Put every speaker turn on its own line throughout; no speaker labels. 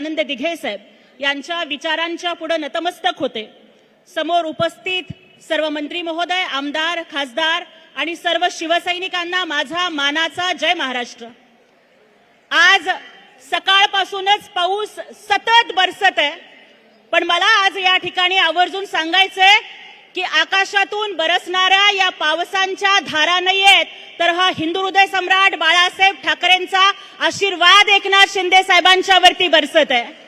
आनंद दिघे साहेब यांच्या विचारांच्या पुढे नतमस्तक होते। समोर उपस्थित सर्व मंत्री महोदय, आमदार, खासदार आणि सर्व शिवसैनिकांना माझा मानाचा जय महाराष्ट्र। आज सकाळपासूनच पाऊस सतत बरसत आहे, पण मला आज या ठिकाणी आवर्जून सांगायचंय की आकाशातून बरसणाऱ्या या पावसांच्या धारा नाहीयेत, तर हा हिंदू हृदय सम्राट बाळासाहेब ठाकरेंचा आशीर्वाद एकनाथ शिंदे साहेबांच्या वरती बरसत आहे।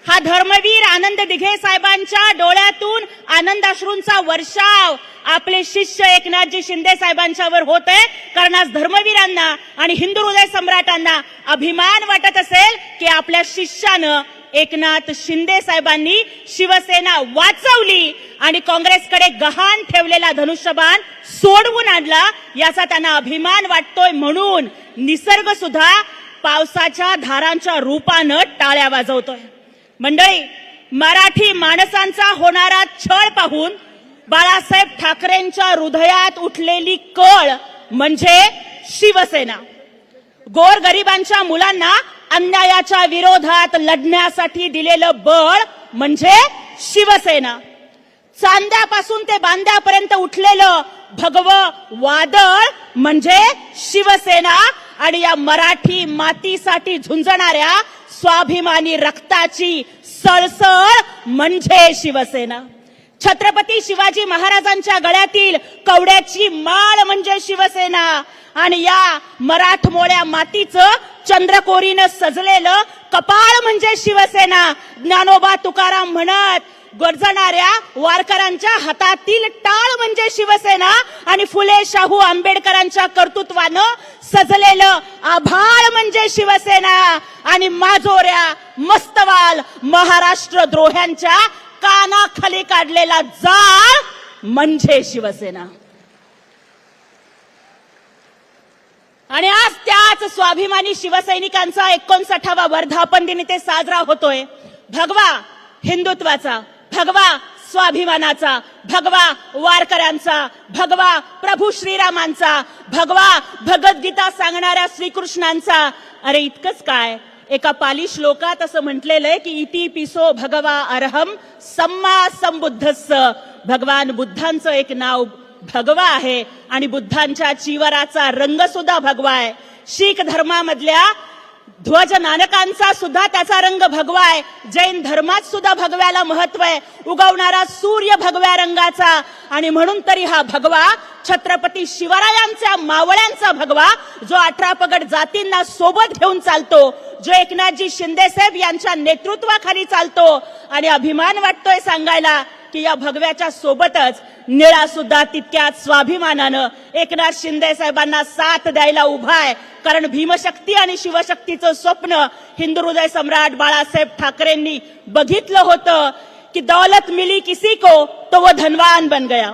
हा धर्मवीर आनंद दिघे साहेबांच्या डोळ्यातून आनंदाश्रूंचा वर्षाव आपले शिष्य एकनाथजी शिंदे साहेबांच्यावर होत आहे। कारण आज धर्मवीरांना आणि हिंदू हृदय सम्राटांना अभिमान वाटत असेल की आपल्या शिष्यानं एकनाथ शिंदे साहेबांनी शिवसेना वाचवली आणि काँग्रेसकडे गहाण ठेवलेला धनुष्यबाण सोडवून आणला, याचा त्यांना अभिमान वाटतोय। म्हणून निसर्ग सुद्धा पावसाच्या धारांच्या रूपानं टाळ्या वाजवतोय। मंडळी, मराठी माणसांचा होणारा छळ पाहून बाळासाहेब ठाकरेंच्या हृदयात उठलेली कळ म्हणजे शिवसेना। गोरगरिबांच्या मुलांना अन्यायाच्या विरोधात लढण्यासाठी दिलेलं बळ म्हणजे शिवसेना। चांद्यापासून ते बांद्यापर्यंत उठलेलं भगवं वादळ म्हणजे शिवसेना। आणि या मराठी मातीसाठी झुंजणाऱ्या स्वाभिमानी रक्ताची सळसळ म्हणजे शिवसेना। छत्रपती शिवाजी महाराजांच्या गळ्यातील कवड्याची माळ म्हणजे शिवसेना। आणि या मराठमोळ्या मातीचं चंद्रकोरीनं सजलेलं कपाळ म्हणजे शिवसेना। ज्ञानोबा तुकाराम म्हणत गरजणाऱ्या वारकऱ्यांच्या हातातील टाळ म्हणजे शिवसेना। आणि फुले शाहू आंबेडकरांच्या कर्तृत्वानं सजलेलं आभाळ म्हणजे शिवसेना। आणि माजोऱ्या मस्तवाल महाराष्ट्र द्रोह्यांच्या कानाखाली काढलेला जाळ म्हणजे शिवसेना। आणि आज त्याच स्वाभिमानी शिवसैनिकांचा 59वा वर्धापन दिन इथे साजरा होतोय। भगवा हिंदुत्वाचा, भगवा स्वाभिमानाचा, भगवा वारकऱ्यांचा, भगवा प्रभू श्रीरामांचा, भगवा भगवद्गीता सांगणाऱ्या श्रीकृष्णांचा। अरे इतकंच काय, एका पाली श्लोकात असं म्हटलेलं आहे की इति पिसो भगवा अरहम सम्मा संबुद्धस्य। भगवान बुद्धांचं एक नाव भगवा आहे आणि बुद्धांच्या चिवराचा रंग सुद्धा भगवा आहे। शीख धर्मामधल्या ध्वज नानकांचा सुद्धा त्याचा रंग भगवा आहे। जैन धर्मात सुद्धा भगव्याला महत्व आहे, उगवणारा सूर्य भगव्या रंगाचा। आणि म्हणून तरी हा भगवा छत्रपती शिवरायांच्या मावळ्यांचा भगवा, जो 18 पगड जातींना सोबत घेऊन चालतो, जो एकनाथजी शिंदे साहेब यांच्या नेतृत्वाखाली चालतो। आणि अभिमान वाटतोय सांगायला की या भगव्याच्या सोबतच निळा सुद्धा तितक्याच स्वाभिमानानं एकनाथ शिंदे साहेबांना साथ द्यायला उभा आहे। कारण भीमशक्ती आणि शिवशक्तीचं स्वप्न हिंदू हृदय सम्राट बाळासाहेब ठाकरेंनी बघितलं होतं की दौलत मिली किसी को तो वो धनवान बन गया,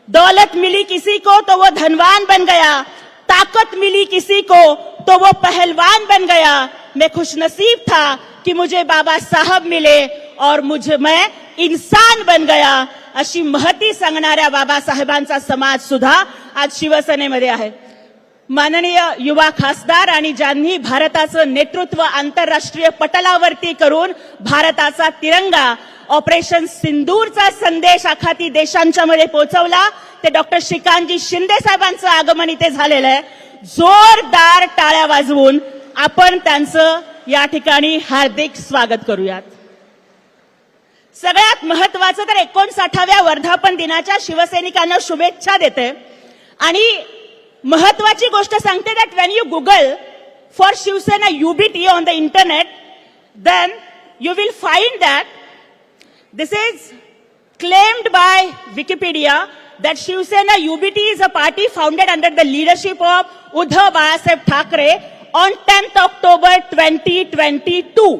दौलत मिली किसी को तो वो धनवान बन गया, ताकत मिली किसी को तो वो पहलवान बन गया। मैं खुशनसीब था कि मुझे बाबा साहब मिले और मैं इंसान बन गया। अशी महती सांगणाऱ्या बाबासाहेबांचा समाज सुद्धा आज शिवसेनेमध्ये आहे। माननीय युवा खासदार आणि ज्यांनी भारताचं नेतृत्व आंतरराष्ट्रीय पटलावरती करून भारताचा तिरंगा ऑपरेशन सिंदूरचा संदेश आखाती देशांच्या मध्ये पोहोचवला, ते डॉक्टर श्रीकांतजी शिंदे साहेबांचं आगमन इथे झालेलं आहे। जोरदार टाळ्या वाजवून आपण त्यांचं या ठिकाणी हार्दिक स्वागत करूयात। सगळ्यात महत्वाचं तर 59व्या वर्धापन दिनाच्या शिवसैनिकांना शुभेच्छा देते। आणि महत्वाची गोष्ट सांगते that when you google for Shiv Sena UBT on the internet, then you will find that this is claimed by Wikipedia that Shivsena UBT is a party founded under the leadership of Uddhav Balasaheb Thackeray on 10th October 2022.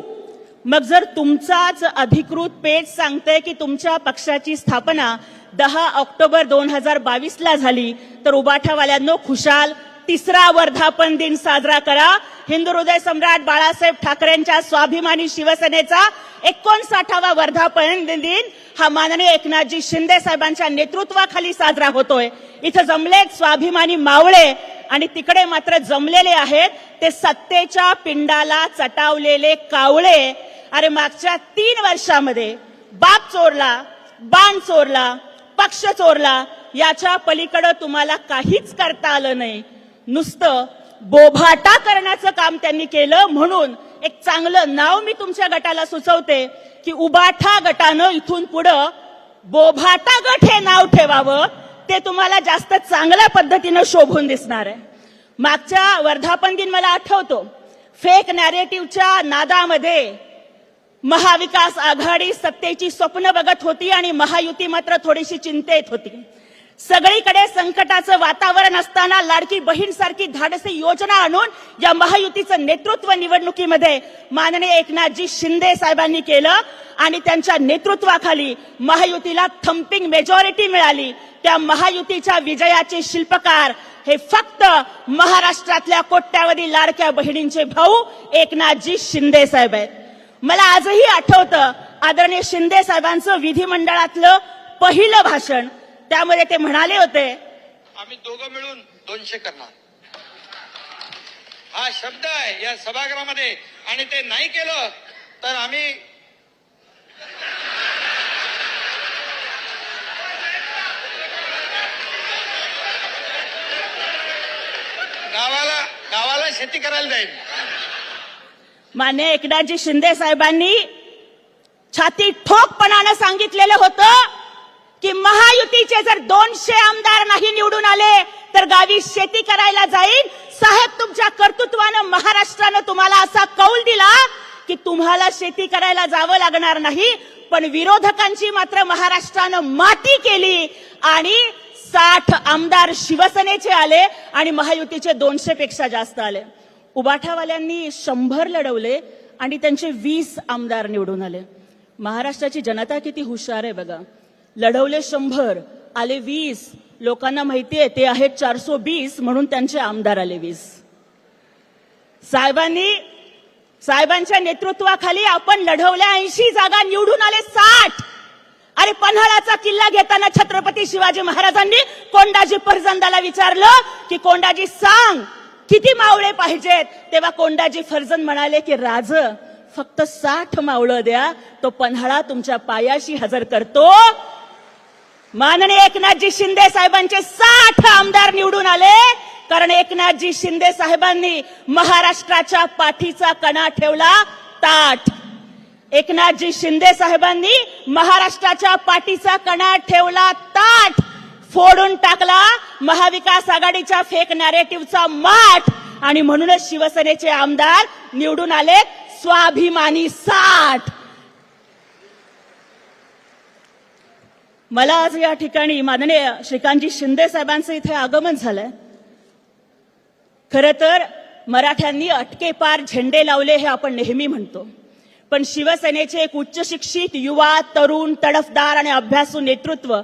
मग जर तुमचाच अधिकृत page सांगते की तुमच्या पक्षाची स्थापना 10 October 2022 ला झाली, तर उबाठावाल्यांनो खुशाल 3रा वर्धापन दिन साजरा करा। हिंदू हृदय सम्राट बाळासाहेब ठाकरेंच्या स्वाभिमानी शिवसेनेचा 59वा वर्धापन दिन हा माननीय एकनाथजी शिंदे साहेबांच्या नेतृत्वाखाली साजरा होतोय। इथं जमलेत स्वाभिमानी मावळे आणि तिकडे मात्र जमलेले आहेत ते सत्तेच्या पिंडाला चटावलेले कावळे अरे मागच्या 3 वर्षामध्ये बाप चोरला, बाण चोरला, पक्ष चोरला, याच्या पलीकडे तुम्हाला काहीच करता आलं नाही. नुसतं बोभाटा करण्याचं काम त्यांनी केलं. म्हणून एक चांगलं नाव मी तुमच्या गटाला सुचवते की उबाठा गटानं इथून पुढं बोभाटा गट हे नाव ठेवावं. ते तुम्हाला जास्त चांगल्या पद्धतीनं शोभून दिसणार आहे. मागच्या वर्धापन दिन मला आठवतो, फेक नॅरेटिव्हच्या नादामध्ये महाविकास आघाडी सत्तेची स्वप्न बघत होती आणि महायुती मात्र थोडीशी चिंतेत होती. सगळीकडे संकटाचं वातावरण असताना लाडकी बहीण सारखी धाडसी योजना आणून या महायुतीचं नेतृत्व निवडणुकीमध्ये माननीय एकनाथजी शिंदे साहेबांनी केलं आणि त्यांच्या नेतृत्वाखाली महायुतीला थम्पिंग मेजॉरिटी मिळाली. त्या महायुतीच्या विजयाचे शिल्पकार हे फक्त महाराष्ट्रातल्या कोट्यावधी लाडक्या बहिणींचे भाऊ एकनाथजी शिंदे साहेब आहेत. मला आजही आठवतं आदरणीय शिंदे साहेबांचं विधिमंडळातलं पहिलं भाषण. त्यामध्ये ते म्हणाले होते,
आम्ही दोघं मिळून 200 करणार, हा शब्द आहे या सभागृहामध्ये. आणि ते नाही केलं तर आम्ही गावाला शेती करायला जाईल.
माननीय एकनाथजी शिंदे साहेबांनी छाती ठोकपणानं सांगितलेलं होतं की महायुतीचे जर 200 आमदार नाही निवडून आले तर गावी शेती करायला जाईल. साहेब, तुमच्या कर्तृत्वानं महाराष्ट्रानं तुम्हाला असा कौल दिला की तुम्हाला शेती करायला जावं लागणार नाही. पण विरोधकांची मात्र महाराष्ट्रानं माती केली आणि 60 आमदार शिवसेनेचे आले आणि महायुतीचे 200 पेक्षा जास्त आले. उबाठावाल्यांनी 100 लढवले आणि त्यांचे 20 आमदार निवडून आले. महाराष्ट्राची जनता किती हुशार आहे बघा. लढवले 100, आले 20. लोकांना माहितीये ते आहेत 420 म्हणून त्यांचे आमदार आले 20. साहेबांच्या नेतृत्वाखाली आपण लढवल्या 80 जागा, निवडून आले 60. अरे पन्हाळाचा किल्ला घेताना छत्रपती शिवाजी महाराजांनी कोंडाजी फर्जंदाला विचारलं की कोंडाजी सांग किती मावळे पाहिजेत. तेव्हा कोंडाजी फर्जंद म्हणाले की राज, फक्त 60 मावळं द्या, तो पन्हाळा तुमच्या पायाशी हजर करतो. माननीय एकनाथजी शिंदे साहेबांचे 60 आमदार निवडून आले कारण एकनाथजी शिंदे साहेबांनी महाराष्ट्राच्या पाठीचा कणा ठेवला ताठ. एकनाथजी शिंदे साहेबांनी महाराष्ट्राच्या पाठीचा कणा ठेवला ताठ. फोडून टाकला महाविकास आघाडीच्या फेक नॅरेटिव्हचा माठ आणि म्हणूनच शिवसेनेचे आमदार निवडून आले स्वाभिमानी 60. मला आज या ठिकाणी माननीय श्रीकांतजी शिंदे साहेबांचं इथे आगमन झालंय. खरं तर मराठ्यांनी अटकेपार झेंडे लावले हे आपण नेहमी म्हणतो, पण शिवसेनेचे एक उच्च शिक्षित युवा, तरुण, तडफदार आणि अभ्यासू नेतृत्व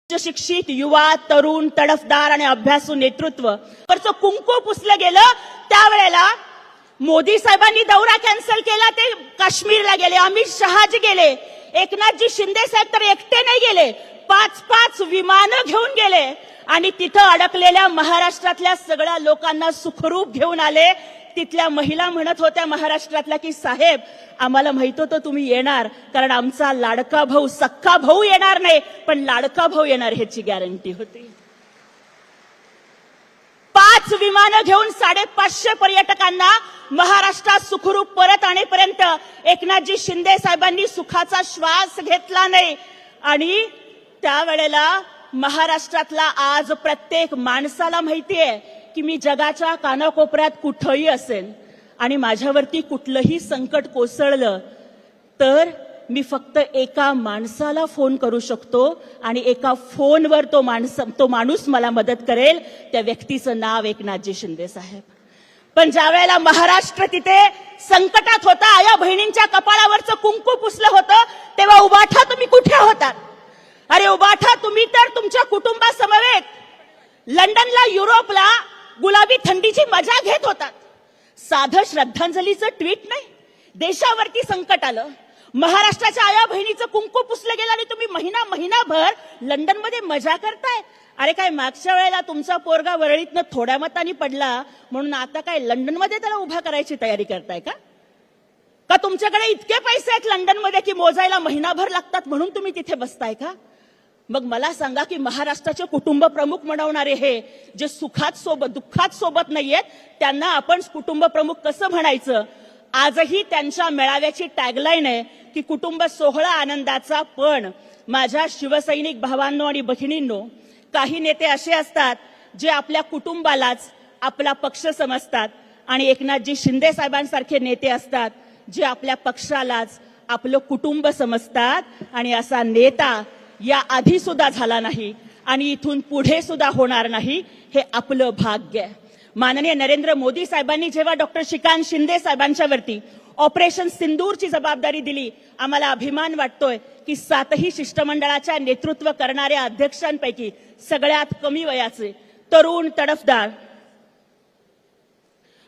शिक्षित युवा, तरुण, तडफदार आणि अभ्यासू नेतृत्व वरचं कुंकू पुसलं गेलं. त्यावेळेला मोदी साहेबांनी दौरा कॅन्सल केला, ते काश्मीरला गेले. अमित शहाजी गेले. एकनाथजी शिंदे साहेब तर एकटे नाही गेले, 5-5 विमानं घेऊन गेले आणि तिथं अडकलेल्या महाराष्ट्रातल्या सगळ्या लोकांना सुखरूप घेऊन आले. तिथल्या महिला म्हणत होत्या महाराष्ट्रातल्या की साहेब, आम्हाला माहित होतं तुम्ही येणार, कारण आमचा लाडका भाऊ, सक्का भाऊ येणार नाही पण लाडका भाऊ येणार ह्याची गॅरंटी होती. 5 विमानं घेऊन 550 पर्यटकांना महाराष्ट्रात सुखरूप परत आणेपर्यंत एकनाथजी शिंदे साहेबांनी सुखाचा श्वास घेतला नाही. आणि त्यावेळेला महाराष्ट्रातला आज प्रत्येक माणसाला माहितीये की मी जगाच्या कानाकोपऱ्यात कुठंही असेल आणि माझ्यावरती कुठलंही संकट कोसळलं तर मी फक्त एका माणसाला फोन करू शकतो आणि एका फोनवर तो माणूस मला मदत करेल. त्या व्यक्तीचं नाव एकनाथजी शिंदे साहेब. पण ज्यावेळेला महाराष्ट्र तिथे संकटात होता, आया बहिणींच्या कपाळावरचं कुंकू पुसलं होतं, तेव्हा उबाठा तुम्ही कुठे होतात? अरे उबाठा, तुम्ही तर तुमच्या कुटुंबासमवेत लंडनला, युरोपला गुलाबी थंडीची मजा घेत होतात. साधं श्रद्धांजलीचं ट्विट नाही, देशावरती संकट आलं, महाराष्ट्राच्या आया बहिणीचं कुंकू पुसलं गेलं आणि तुम्ही महिनाभर लंडनमध्ये मजा करताय. अरे काय मागच्या वेळेला तुमचा पोरगा वरळीतनं थोड्या मतांनी पडला म्हणून आता काय लंडनमध्ये त्याला उभा करायची तयारी करताय का? का तुमच्याकडे इतके पैसे आहेत लंडनमध्ये की मोजायला महिनाभर लागतात म्हणून तुम्ही तिथे बसताय का? मग मला सांगा की महाराष्ट्राचे कुटुंब प्रमुख म्हणवणारे हे जे सुखात सोबत दुःखात सोबत नाहीयेत त्यांना आपण कुटुंब प्रमुख कसं म्हणायचं? आजही त्यांच्या मेळाव्याची टॅगलाईन आहे की कुटुंब सोहळा आनंदाचा. पण माझ्या शिवसैनिक भावांनो आणि बहिणींनो, काही नेते असे असतात जे आपल्या कुटुंबालाच आपला पक्ष समजतात आणि एकनाथजी शिंदे साहेबांसारखे नेते असतात जे आपल्या पक्षालाच आपलं कुटुंब समजतात. आणि असा नेता या आधी सुद्धा झाला नाही आणि इथून पुढे सुद्धा होणार नाही. हे आपलं भाग्य आहे. माननीय नरेंद्र मोदी साहेबांनी जेव्हा डॉक्टर श्रीकांत शिंदे साहेबांच्यावरती ऑपरेशन सिंदूरची जबाबदारी दिली, आम्हाला अभिमान वाटतोय की 7ही शिष्टमंडळाच्या नेतृत्व करणाऱ्या अध्यक्षांपैकी सगळ्यात कमी वयाचे तरुण तडफदार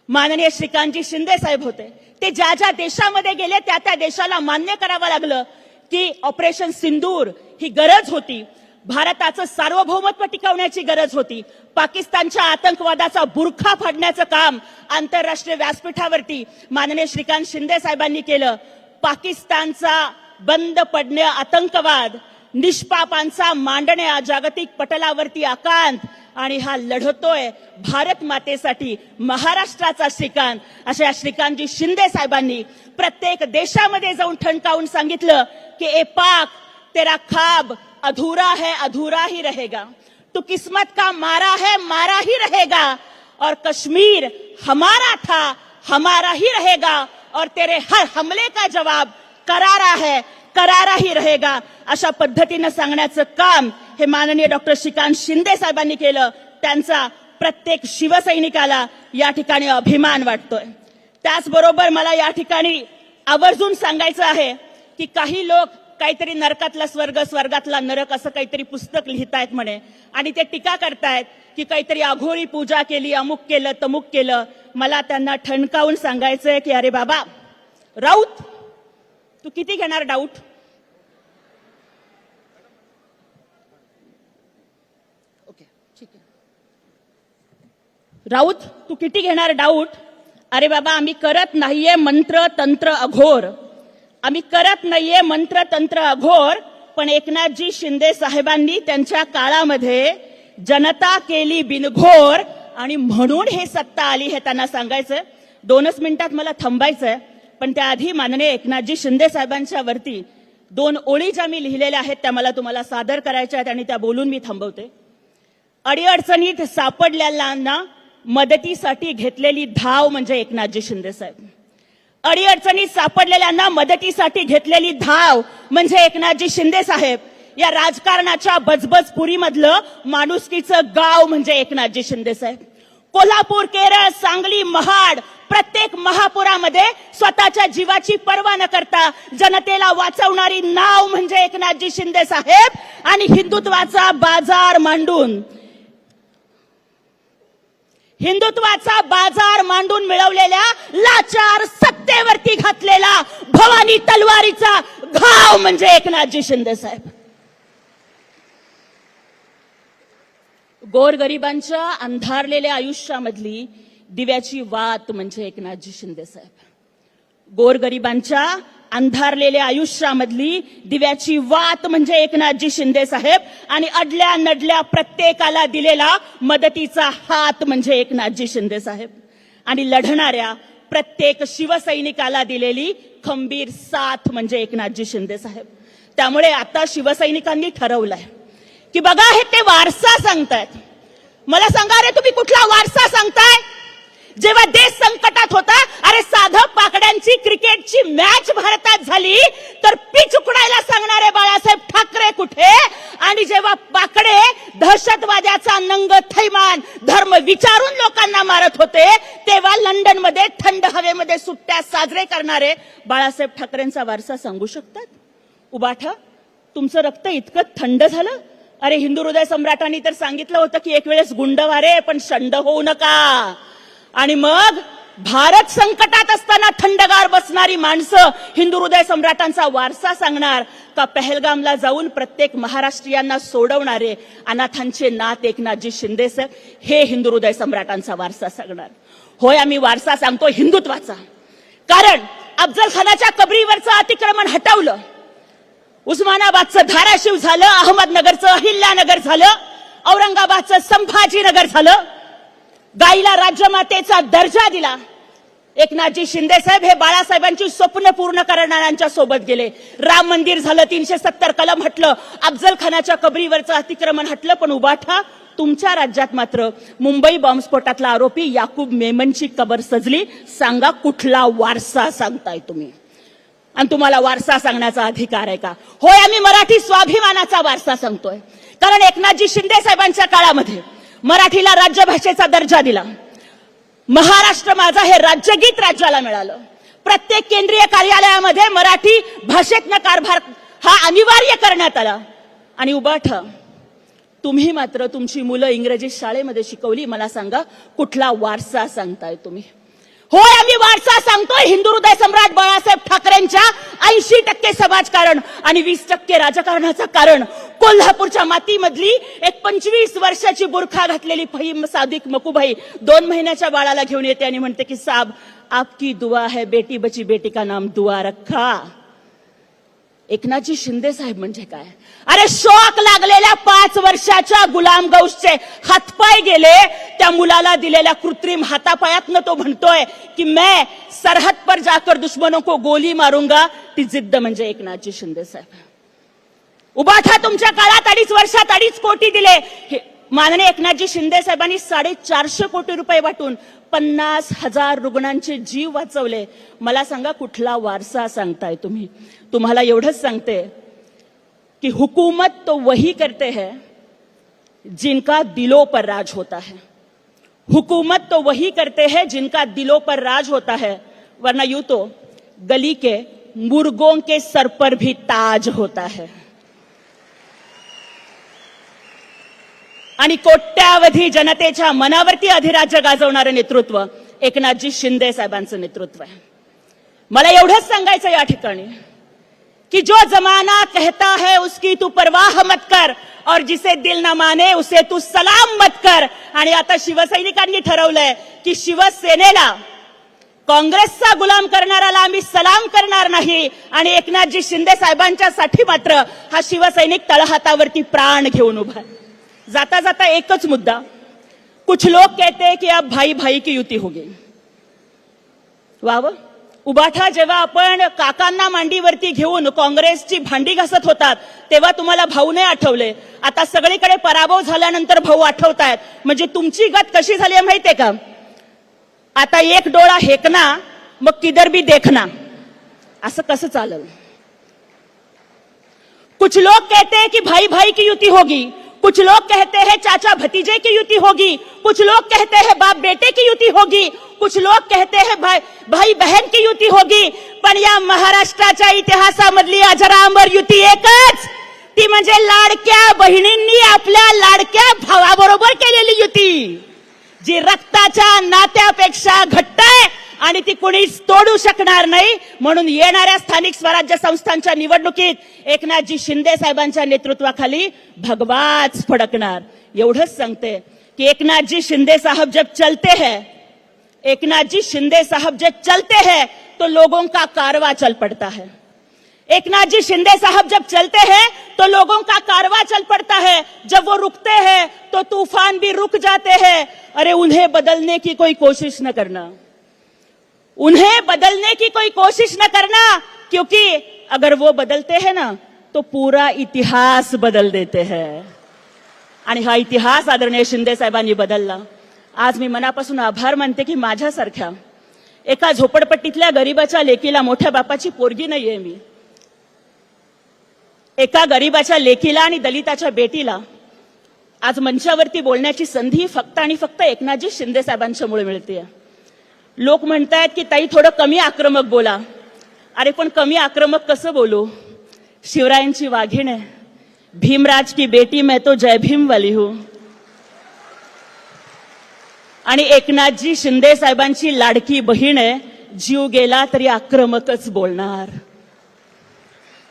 माननीय श्रीकांतजी शिंदे साहेब होते. ते ज्या ज्या देशामध्ये गेले त्या त्या देशाला मान्य करावं लागलं की ऑपरेशन सिंदूर ही गरज होती, भारताचं सार्वभौमत्व टिकवण्याची गरज होती. पाकिस्तानच्या आतंकवादाचा बुरखा फाडण्याचं काम आंतरराष्ट्रीय व्यासपीठावरती माननीय श्रीकांत शिंदे साहेबांनी केलं. पाकिस्तानचा बंद पडणे आतंकवाद, निष्पापांचा मांडण्या जागतिक पटलावरती आकांत आणि हा लढतोय भारत मातेसाठी महाराष्ट्राचा श्रीकांत. अशा श्रीकांतजी शिंदे साहेबांनी प्रत्येक देशामध्ये जाऊन ठणकावून सांगितलं की ए पाक, तेरा ख्वाब अधूरा है, अधूरा ही रहेगा. तू किस्मत का मारा है, मारा ही रहेगा. और कश्मीर हमारा था, हमारा ही रहेगा. और तेरे हर हमले का जवाब करारा है, करारा ही रहेगा. अशा पद्धतीनं सांगण्याचं काम हे माननीय डॉक्टर श्रीकांत शिंदे साहेबांनी केलं. त्यांचा प्रत्येक शिवसैनिकाला या ठिकाणी अभिमान वाटतोय. त्याचबरोबर मला या ठिकाणी आवर्जून सांगायचं आहे की काही लोक काहीतरी नरकातला स्वर्ग, स्वर्गातला नरक असं काहीतरी पुस्तक लिहितायत म्हणे आणि ते टीका करतायत की काहीतरी अघोरी पूजा केली, अमुक केलं, तमुक केलं. मला त्यांना ठणकावून सांगायचंय की अरे बाबा राऊत, तू किती घेणार डाऊट? ओके, ठीक आहे. राऊत, तू किती घेणार डाऊट? अरे बाबा, आम्ही करत नाहीये मंत्र तंत्र अघोर, आम्ही करत नाहीये मंत्र तंत्र अघोर. पण एकनाथजी शिंदे साहेबांनी त्यांच्या काळामध्ये जनता केली बिनघोर आणि म्हणून हे सत्ता आली हे त्यांना सांगायचंय. 2च मिनिटात मला थांबायचंय, पण त्याआधी माननीय एकनाथजी शिंदे साहेबांच्या वरती 2 ओळी ज्या मी लिहिलेल्या आहेत त्या मला तुम्हाला सादर करायच्या आहेत आणि त्या बोलून मी थांबवते. अडीअडचणीत सापडलेल्यांना मदतीसाठी घेतलेली धाव म्हणजे एकनाथजी शिंदे साहेब. अडीअडचणीत सापडलेल्यांना मदतीसाठी घेतलेली धाव म्हणजे एकनाथजी शिंदे साहेब. या राजकारणाच्या बजबजपुरीमधलं माणुसकीचं गाव म्हणजे एकनाथजी शिंदे साहेब. कोल्हापूर, केरळ, सांगली, महाड प्रत्येक महापुरामध्ये स्वतःच्या जीवाची पर्वा न करता जनतेला वाचवणारी नाव म्हणजे एकनाथजी शिंदे साहेब. आणि हिंदुत्वाचा बाजार मांडून मिळवलेल्या लाचार सत्तेवरती घातलेला भवानी तलवारीचा घाव म्हणजे एकनाथजी शिंदे साहेब. गोरगरिबांच्या अंधारलेल्या आयुष्यामधली दिव्याची वात म्हणजे एकनाथजी शिंदे साहेब. गोरगरिबांच्या अंधारलेल्या आयुष्यामधली दिव्याची वात म्हणजे एकनाथजी शिंदे साहेब. आणि अडल्या नडल्या प्रत्येकाला दिलेला मदतीचा हात म्हणजे एकनाथजी शिंदे साहेब. आणि लढणाऱ्या प्रत्येक शिवसैनिकाला दिलेली खंबीर साथ म्हणजे एकनाथजी शिंदे साहेब. त्यामुळे आता शिवसैनिकांनी ठरवलंय की बघा हे ते वारसा सांगतायत. मला सांगा रे, तुम्ही कुठला वारसा सांगताय? जेव्हा देश संकटात होता, अरे साधं पाकड्यांची क्रिकेटची मॅच भारतात झाली तर पिच उकडायला सांगणारे बाळासाहेब ठाकरे कुठे? आणि जेव्हा पाकडे दहशतवाद्याचा नंग थैमान धर्म विचारून लोकांना मारत होते तेव्हा लंडनमध्ये थंड हवेमध्ये सुट्ट्या साजरे करणारे बाळासाहेब ठाकरेंचा वारसा सांगू शकतात? उबाठा, तुमचं रक्त इतकं थंड झालं? अरे हिंदू हृदय सम्राटांनी तर सांगितलं होतं की एक वेळेस गुंड वारे पण शंड होऊ नका. आणि मग भारत संकटात असताना थंडगार बसणारी माणसं हिंदू हृदय सम्राटांचा वारसा सांगणार का पहलगामला जाऊन प्रत्येक महाराष्ट्रीयांना सोडवणारे अनाथांचे नाथ एकनाथजी शिंदे सर हे हिंदू हृदय सम्राटांचा वारसा सांगणार? होय, आम्ही वारसा सांगतो हिंदुत्वाचा. कारण अफजल खानाच्या कबरीवरचं अतिक्रमण हटवलं, उस्मानाबादचं धाराशिव झालं, अहमदनगरचं अहिल्यानगर झालं, औरंगाबादचं संभाजीनगर झालं, गाईला राज्यमातेचा दर्जा दिला. एकनाथजी शिंदे साहेब हे बाळासाहेबांची स्वप्न पूर्ण करणाऱ्यांच्या सोबत गेले. राम मंदिर झालं, 370 कलम हटलं, अफजल खानाच्या कबरीवरचं अतिक्रमण हटलं. पण उबाठा तुमच्या राज्यात मात्र मुंबई बॉम्बस्फोटातला आरोपी याकूब मेमनची कबर सजली. सांगा कुठला वारसा सांगताय तुम्ही? आणि तुम्हाला वारसा सांगण्याचा अधिकार आहे का? होय, आम्ही मराठी स्वाभिमानाचा वारसा सांगतोय. कारण एकनाथजी शिंदे साहेबांच्या काळामध्ये मराठीला राज्यभाषेचा दर्जा दिला. महाराष्ट्र माझा हे राज्यगीत राज्याला मिळालं. प्रत्येक केंद्रीय कार्यालयामध्ये मराठी भाषेतनं कारभार हा अनिवार्य करण्यात आला. आणि उबाठा तुम्ही मात्र तुमची मुलं इंग्रजी शाळेमध्ये शिकवली. मला सांगा कुठला वारसा सांगताय तुम्ही? होय, आम्ही वारसा सांगतोय हिंदू हृदय सम्राट बाळासाहेब ठाकरेंच्या 80% समाजकारण आणि 20% राजकारणाचं कारण. कोल्हापूरच्या मातीमधली एक 25 वर्षाची बुरखा घातलेली फहीम सादिक मकुबाई 2 महिन्याच्या बाळाला घेऊन येते आणि म्हणते की साहब आपकी दुआ है, बेटी बची बेटी का नाम दुआ रखा. एकनाथजी शिंदे साहेब म्हणजे काय? अरे शॉक लागलेल्या 5 वर्षाच्या गुलाम गौसचे हातपाय गेले. त्या मुलाला दिलेल्या कृत्रिम हातापायातनं तो म्हणतोय की मैं सरहद पर जाकर दुश्मनों को गोली मारूंगा. ती जिद्द म्हणजे एकनाथजी शिंदे साहेब. उबाठा तुमच्या काळात 2.5 वर्षात 2.5 कोटी दिले. माननीय एकनाथजी शिंदे साहेबांनी 450 कोटी रुपये वाटून 50,000 रुग्णांचे जीव वाचवले. मला सांगा कुठला वारसा सांगताय तुम्ही? तुम्हाला एवढंच सांगते की हुकूमत तो वही करते हैं जिनका दिलों पर राज होता है. हुकूमत तो वही करते हैं जिनका दिलों पर राज होता है, वरना यूं तो गली के मुर्गों के सर पर भी ताज होता है. आणि कोट्यावधी जनतेच्या मनावरती अधिराज्य गाजवणारं नेतृत्व एकनाथजी शिंदे साहेबांचं नेतृत्व आहे. मला एवढंच सांगायचं या ठिकाणी कि जो जमाना कहता है उसकी तू परवाह मत कर और जिसे दिल न माने उसे तू सलाम मत कर. आणि आता शिवसैनिकांनी ठरवलंय की शिवसेनेला काँग्रेसचा गुलाम करणाऱ्याला आम्ही सलाम करणार नाही. आणि एकनाथजी शिंदे साहेबांच्यासाठी मात्र हा शिवसैनिक तळहातावरती प्राण घेऊन उभा आहे. जाता जाता एकच मुद्दा. कुछ लोग कहते हैं कि अब भाई भाई की युती होगी. वाव, उबाठा जेव्हा आपण काकांना मांडीवरती घेऊन काँग्रेसची भांडी घासत होतात तेव्हा तुम्हाला भाऊ नाही आठवले. आता सगळीकडे पराभव झाल्यानंतर भाऊ आठवतायत. म्हणजे तुमची गत कशी झाली आहे माहितीये का? आता एक डोळा हेकना मग किधर भी देखना, असं कसं चालल? कुछ लोग कहते हैं कि भाई भाई की युती होगी, कुछ लोग कहते हैं चाचा भतीजे की युती होगी, कुछ लोग कहते हैं बाप बेटे की युती होगी, कुछ लोग कहते हैं भाई बहन की युती होगी. पण या महाराष्ट्राच्या इतिहासामधली अजरामर युती एकच, ती म्हणजे लाडक्या बहिणींनी आपल्या लाडक्या भावाबरोबर केलेली युती, जी रक्ताच्या नात्यापेक्षा घट्ट आहे आणि ती कुणीच तोडू शकणार नाही. म्हणून येणाऱ्या स्थानिक स्वराज्य संस्थांच्या निवडणुकीत एकनाथजी शिंदे साहेबांच्या नेतृत्वाखाली भगवाच फडकणार. एवढंच सांगते की एकनाथजी शिंदे साहब जब चलते हैं, एकनाथजी शिंदे साहब जब चलते हैं तो लोगों का कारवां चल पड़ता है. एकनाथजी शिंदे साहब जब चलते हैं तो लोगों का कारवां चल पड़ता है. जब वो रुकते हैं तो तूफान भी रुक जाते हैं. अरे उन्हें बदलने की कोई कोशिश न करना, उन्हें बदलने की कोई कोशिश न करना, क्योंकि अगर वो बदलते हैं ना तो पूरा इतिहास बदल देते हैं. आणि हा इतिहास आदरणीय शिंदे साहेबांनी बदलला. आज मी मनापासून आभार मानते की माझ्यासारख्या एका झोपडपट्टीतल्या गरीबाच्या लेकीला, मोठ्या बापाची पोरगी नाहीये मी, एका गरीबाच्या लेकीला आणि दलिताच्या बेटीला आज मंचावरती बोलण्याची संधी फक्त आणि फक्त एकनाथजी शिंदे साहेबांच्यामुळे मिळते. लोक म्हणतायत की ताई थोडं कमी आक्रमक बोला. अरे पण कमी आक्रमक कसं बोलू? शिवरायांची वाघीण आहे, भीमराज की बेटी मैं तो जय भीम वाली हूं. आणि एकनाथजी शिंदे साहेबांची लाडकी बहीण आहे, जीव गेला तरी आक्रमकच बोलणार.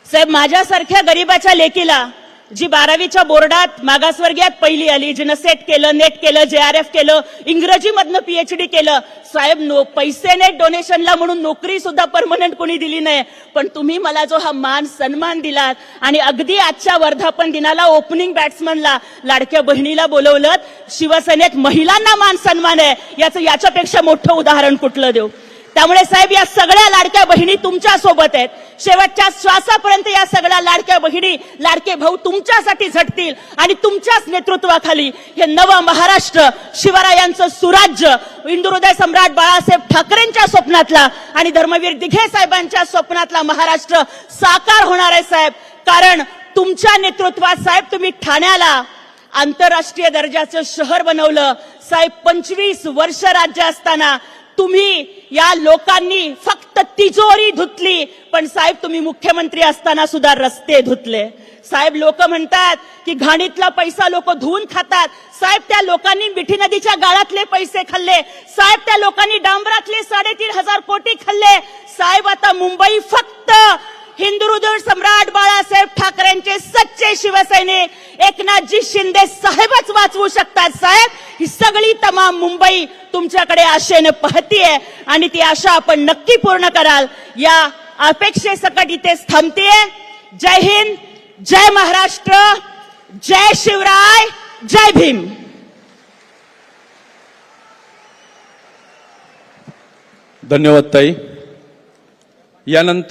साहेब, माझ्यासारख्या गरीबाच्या लेकीला जी 12वीच्या बोर्डात मागासवर्गीयात पहिली आली, जिनं सेट केलं, नेट केलं, JRF केलं, इंग्रजीमधनं PhD केलं, साहेब पैसे नेट डोनेशनला म्हणून नोकरी सुद्धा परमनंट कोणी दिली नाही, पण तुम्ही मला जो हा मान सन्मान दिलात आणि अगदी आजच्या वर्धापन दिनाला ओपनिंग बॅट्समनला लाडक्या बहिणीला बोलवलं. शिवसेनेत महिलांना मान सन्मान आहे, याच्यापेक्षा मोठं उदाहरण कुठलं देऊ? त्यामुळे साहेब, या सगळ्या लाडक्या बहिणी तुमच्या सोबत आहेत. शेवटच्या श्वासापर्यंत या सगळ्या लाडक्या बहिणी, लाडके भाऊ तुमच्यासाठी झटतील आणि तुमच्याच नेतृत्वाखाली हे नवं महाराष्ट्र, शिवरायांचं सुराज्य, हिंदुहृदय सम्राट बाळासाहेब ठाकरेंच्या स्वप्नातला आणि धर्मवीर दिघे साहेबांच्या स्वप्नातला महाराष्ट्र साकार होणार आहे साहेब. कारण तुमच्या नेतृत्वात साहेब तुम्ही ठाण्याला आंतरराष्ट्रीय दर्जाचं शहर बनवलं साहेब. 25 वर्ष राज्य असताना तुम्ही या लोकांनी फक्त तिजोरी धुतली, पण साहेब तुम्ही मुख्यमंत्री असताना सुद्धा रस्ते धुतले. साहेब, लोक म्हणतात की घाणीतला पैसा लोक धुवून खातात. साहेब, त्या लोकांनी मिठी नदीच्या गाळातले पैसे खाल्ले. साहेब, त्या लोकांनी डांबरातले 3,500 कोटी खाल्ले. साहेब, आता मुंबई फक्त हिंदुहृदय सम्राट बाळासाहेब ठाकरेंचे सच्चे शिवसैनिक एकनाथजी शिंदे साहेबच वाचवू शकतात. साहेब, ही सगळी तमाम मुंबई तुमच्याकडे आशेने पाहतीये आणि ती आशा आपण नक्की पूर्ण कराल. या अपेक्षेसकट इथेच थांबतेय. जय हिंद, जय महाराष्ट्र, जय शिवराय, जय भीम.
धन्यवाद ताई. यानंतर